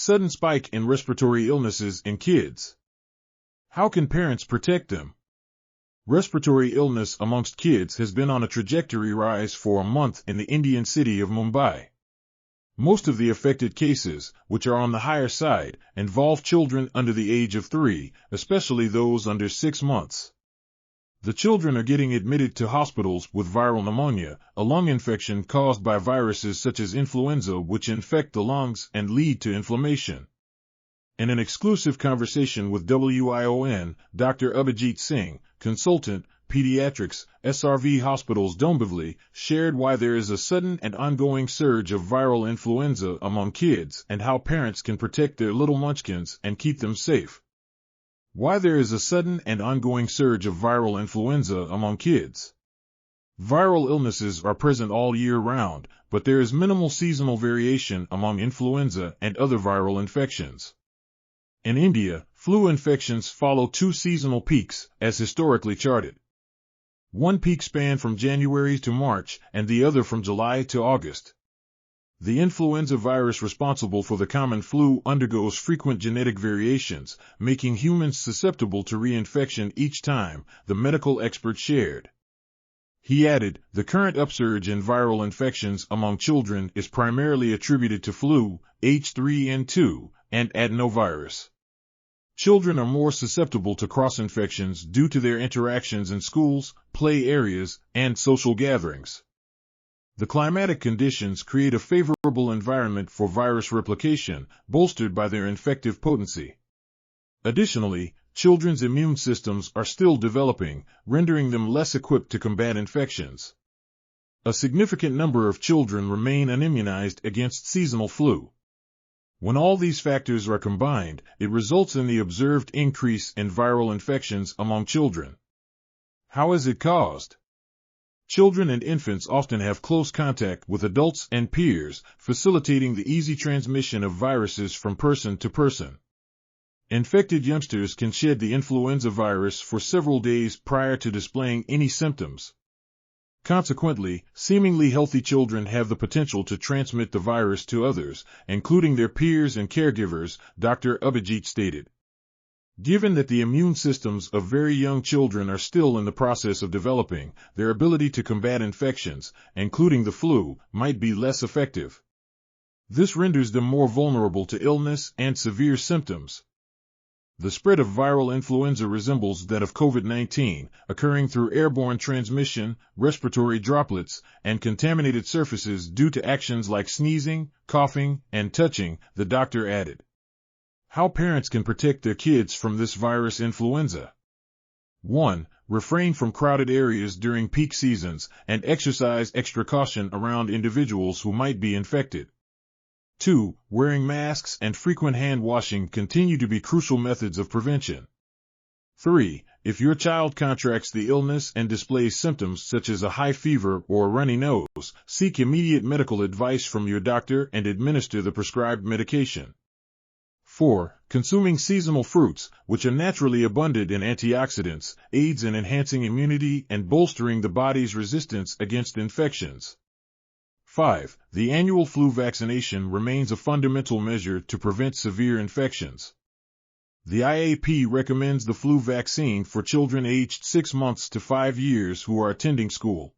Sudden spike in respiratory illnesses in kids. How can parents protect them? Respiratory illness amongst kids has been on a trajectory rise for a month in the Indian city of Mumbai. Most of the affected cases, which are on the higher side, involve children under the age of 3, especially those under 6 months. The children are getting admitted to hospitals with viral pneumonia, a lung infection caused by viruses such as influenza which infect the lungs and lead to inflammation. In an exclusive conversation with WION, Dr. Abhijit Singh, consultant, Pediatrics, SRV Hospitals Dombivli, shared why there is a sudden and ongoing surge of viral influenza among kids and how parents can protect their little munchkins and keep them safe. Why there is a sudden and ongoing surge of viral influenza among kids. Viral illnesses are present all year round, but there is minimal seasonal variation among influenza and other viral infections. In India, flu infections follow 2 seasonal peaks, as historically charted. One peak spanned from January to March, and the other from July to August. The influenza virus responsible for the common flu undergoes frequent genetic variations, making humans susceptible to reinfection each time, the medical expert shared. He added, the current upsurge in viral infections among children is primarily attributed to flu, H3N2, and adenovirus. Children are more susceptible to cross-infections due to their interactions in schools, play areas, and social gatherings. The climatic conditions create a favorable environment for virus replication, bolstered by their infective potency. Additionally, children's immune systems are still developing, rendering them less equipped to combat infections. A significant number of children remain unimmunized against seasonal flu. When all these factors are combined, it results in the observed increase in viral infections among children. How is it caused? Children and infants often have close contact with adults and peers, facilitating the easy transmission of viruses from person to person. Infected youngsters can shed the influenza virus for several days prior to displaying any symptoms. Consequently, seemingly healthy children have the potential to transmit the virus to others, including their peers and caregivers, Dr. Abhijit stated. Given that the immune systems of very young children are still in the process of developing, their ability to combat infections, including the flu, might be less effective. This renders them more vulnerable to illness and severe symptoms. The spread of viral influenza resembles that of COVID-19, occurring through airborne transmission, respiratory droplets, and contaminated surfaces due to actions like sneezing, coughing, and touching, the doctor added. How parents can protect their kids from this virus influenza. 1. Refrain from crowded areas during peak seasons and exercise extra caution around individuals who might be infected. 2. Wearing masks and frequent hand washing continue to be crucial methods of prevention. 3. If your child contracts the illness and displays symptoms such as a high fever or a runny nose, seek immediate medical advice from your doctor and administer the prescribed medication. 4. Consuming seasonal fruits, which are naturally abundant in antioxidants, aids in enhancing immunity and bolstering the body's resistance against infections. 5. The annual flu vaccination remains a fundamental measure to prevent severe infections. The IAP recommends the flu vaccine for children aged 6 months to 5 years who are attending school.